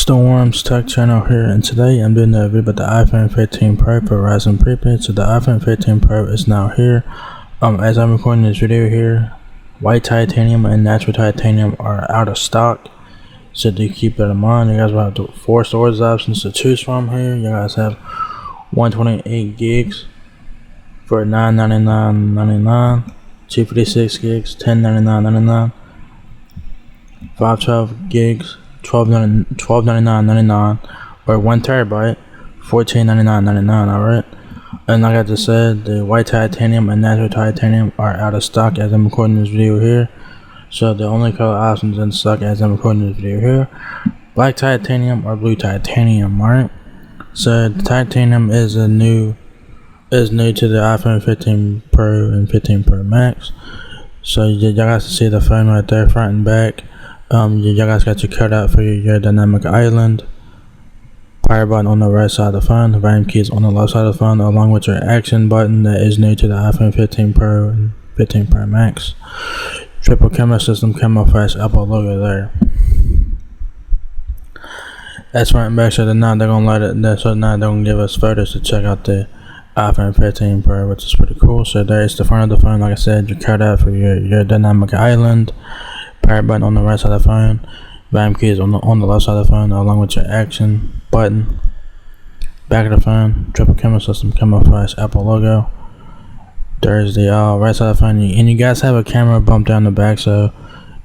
Storm's Tech Channel here, and today I'm doing a review about the iPhone 15 Pro for Verizon Prepaid. So the iPhone 15 Pro is now here. As I'm recording this video here, white titanium and natural titanium are out of stock. So do keep that in mind. You guys will have 4 storage options to choose from here. You guys have 128 gigs for $999.99, 256 gigs, $1099.99, 512 gigs, $1299.99, or 1 terabyte, $1499.99. Alright, and like I just said, the white titanium and natural titanium are out of stock as I'm recording this video here. So the only color options in stock as I'm recording this video here, black titanium or blue titanium. Alright, so the titanium is new to the iPhone 15 Pro and 15 Pro Max. So y'all guys can see the phone right there, front and back. Y'all guys got your cutout for your dynamic island, power button on the right side of the phone, the volume keys on the left side of the phone, along with your action button that is new to the iPhone 15 Pro and 15 Pro Max. Triple camera system, camouflage Apple logo there. That's front and back, so now they're gonna let it. So now they're gonna give us photos to check out the iPhone 15 Pro, which is pretty cool. So there's the front of the phone, like I said, your cutout for your dynamic island, power button on the right side of the phone, volume keys on the left side of the phone, along with your action button. Back of the phone, triple camera system, camouflage Apple logo. There's the right side of the phone, and you guys have a camera bump down the back, so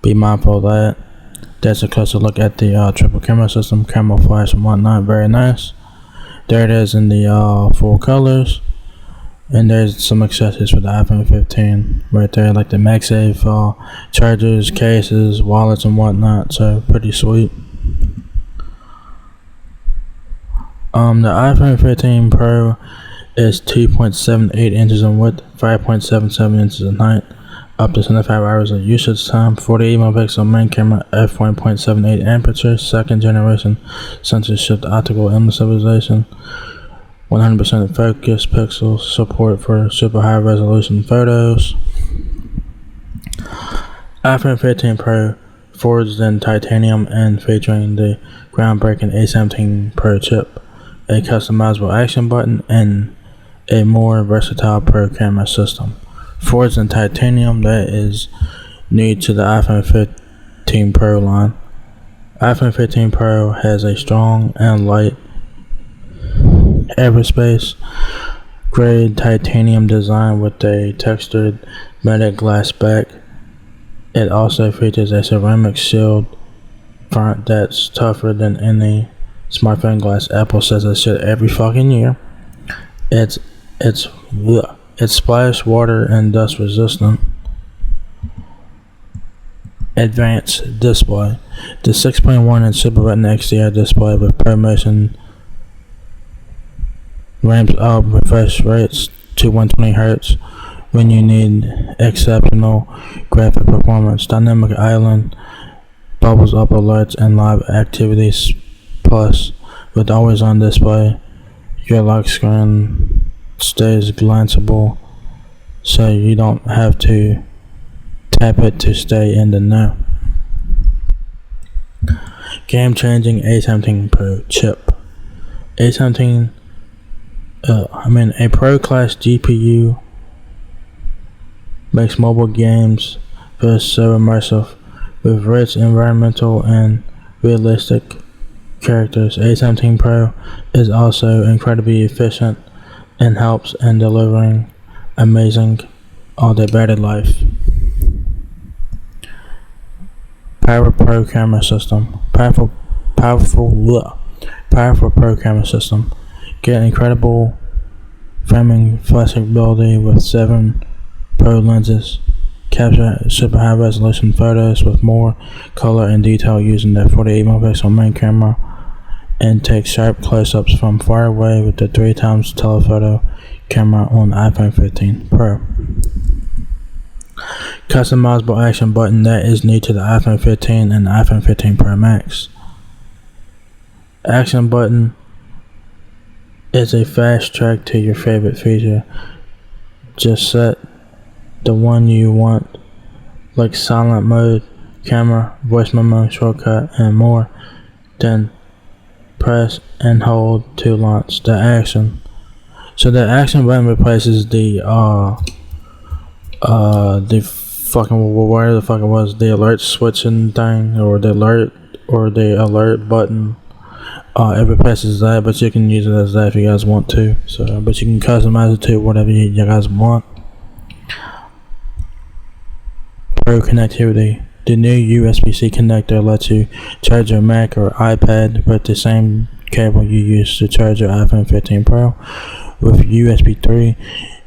be mindful of that. That's a closer look at the triple camera system, camouflage and whatnot. Very nice. There it is in the full colors. And there's some accessories for the iPhone 15 right there, like the MagSafe chargers, cases, wallets, and whatnot. So pretty sweet. The iPhone 15 Pro is 2.78 inches in width, 5.77 inches in height, up to 75 hours of usage time, 48 megapixel main camera, f1.78 aperture, second generation sensor shift optical image stabilization, 100% focus pixels, support for super high resolution photos. iPhone 15 Pro forged in titanium and featuring the groundbreaking A17 Pro chip, a customizable action button, and a more versatile Pro camera system. Forged in titanium, that is new to the iPhone 15 Pro line. iPhone 15 Pro has a strong and light aerospace grade titanium design with a textured matte glass back. It also features a ceramic shield front that's tougher than any smartphone glass. Apple says that shit every fucking year. It's splash water and dust resistant. Advanced display. The 6.1-inch Super Retina XDR display with ProMotion ramps up refresh rates to 120 Hz when you need exceptional graphic performance. Dynamic island, bubbles up alerts, and live activities. Plus, with always on display, your lock screen stays glanceable, so you don't have to tap it to stay in the know. Game-changing A17 Pro chip. A Pro class GPU makes mobile games feel so immersive with rich environmental and realistic characters. A17 Pro is also incredibly efficient and helps in delivering amazing all-day battery life. Powerful camera system. Powerful Pro camera system. Get incredible framing flexibility with 7 Pro lenses. Capture super high resolution photos with more color and detail using the 48 megapixel main camera, and take sharp close-ups from far away with the 3x telephoto camera on iPhone 15 Pro. Customizable action button that is new to the iPhone 15 and iPhone 15 Pro Max. Action button is a fast track to your favorite feature. Just set the one you want, like silent mode, camera, voice memo, shortcut, and more. Then press and hold to launch the action. So the action button replaces the fucking, where the fuck it was, the alert switching thing, or the alert button. It replaces that, but you can use it as that if you guys want to. So, but you can customize it to whatever you guys want. Pro connectivity. The new USB-C connector lets you charge your Mac or iPad with the same cable you use to charge your iPhone 15 Pro. With USB 3,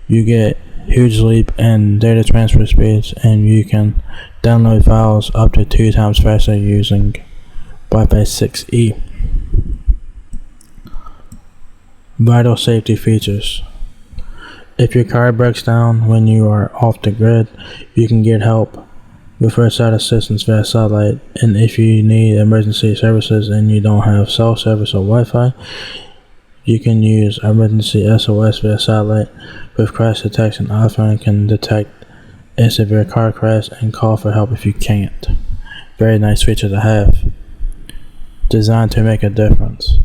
you get huge leap in data transfer speeds, and you can download files up to 2 times faster using Wi-Fi 6E. Vital safety features. If your car breaks down when you are off the grid, you can get help with roadside assistance via satellite, and if you need emergency services and you don't have cell service or Wi-Fi, you can use emergency SOS via satellite. With crash detection, iPhone can detect a severe car crash and call for help if you can't. Very nice feature to have. Designed to make a difference.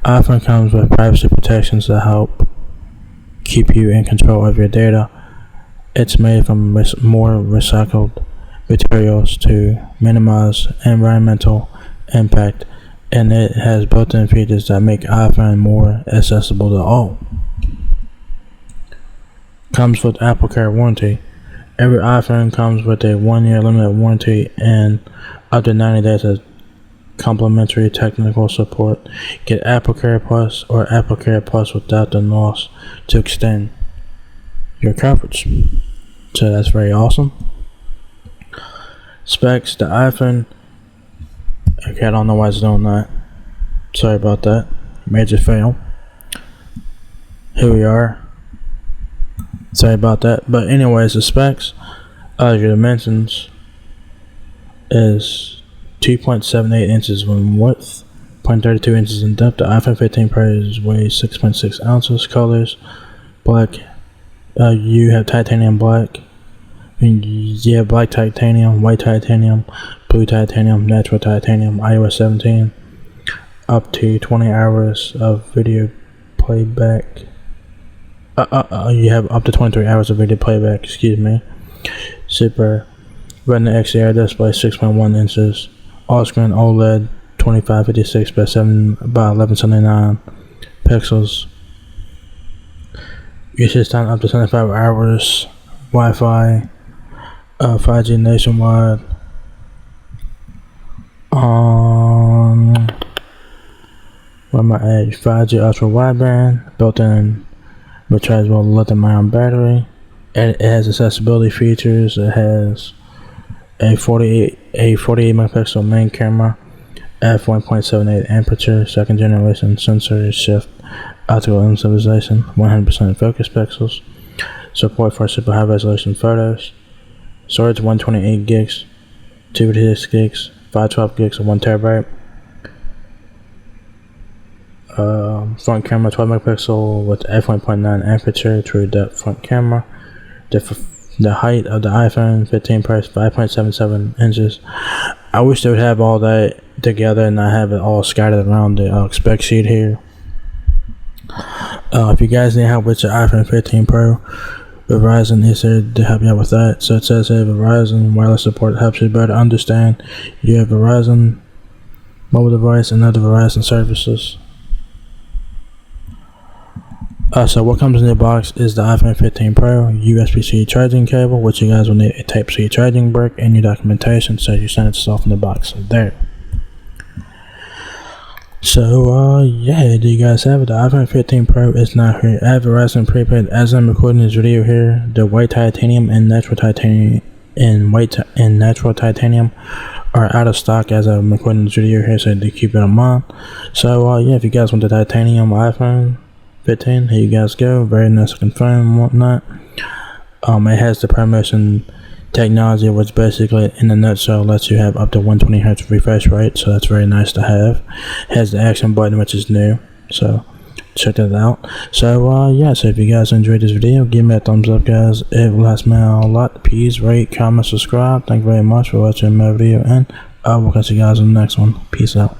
iPhone comes with privacy protections that help keep you in control of your data. It's made from more recycled materials to minimize environmental impact, and it has built-in features that make iPhone more accessible to all. Comes with Apple Care warranty. Every iPhone comes with a 1-year limited warranty and up to 90 days of complimentary technical support. Get Apple Care Plus or Apple Care Plus without the loss to extend your coverage. So that's very awesome. Specs, the iPhone. Okay, I don't know why it's doing that. Sorry about that. Major fail. Here we are. Sorry about that. But anyways, the specs, your dimensions is 2.78 inches in width, 0.32 inches in depth. The iPhone 15 Pro weighs 6.6 ounces. Colors, black. You have titanium black. You have black titanium, white titanium, blue titanium, natural titanium, iOS 17, up to 20 hours of video playback. You have up to 23 hours of video playback, excuse me. Super Retina XDR display, 6.1 inches. All-screen OLED, 2556 by 1179 pixels. Usage time up to 75 hours. Wi-Fi. 5G nationwide. Where am I at? 5G ultra wideband, built-in rechargeable lithium-ion battery. It has accessibility features. It has a 48 megapixel main camera, f1.78 aperture, second generation sensor shift optical image stabilization, 100% focus pixels. Support for super high resolution photos. Storage 128 gigs, 256 gigs, 512 gigs, and 1 terabyte. Front camera 12 megapixel with f1.9 aperture, true depth front camera. The height of the iPhone 15 Pro is 5.77 inches. I wish they would have all that together and not have it all scattered around the spec sheet here. If you guys need help with your iPhone 15 Pro, Verizon is there to help you out with that. So it says here Verizon wireless support helps you better understand your Verizon mobile device and other Verizon services. So what comes in the box is the iPhone 15 Pro USB-C charging cable, which you guys will need a Type-C charging brick and your documentation, so you send it yourself in the box there. So yeah, do you guys have it? The iPhone 15 Pro is now here at Verizon Prepaid. As I'm recording this video here, the white titanium and natural titanium natural titanium are out of stock as I'm recording this video here, so to keep it in mind. So yeah, if you guys want the titanium iPhone 15, here you guys go. Very nice looking phone and whatnot. It has the ProMotion technology, which basically in a nutshell lets you have up to 120 Hz refresh rate, so that's very nice to have. It has the action button, which is new, so check that out. So yeah, so if you guys enjoyed this video, give me a thumbs up, guys. It will help me out a lot. Please rate, comment, subscribe. Thank you very much for watching my video, and I will catch you guys in the next one. Peace out.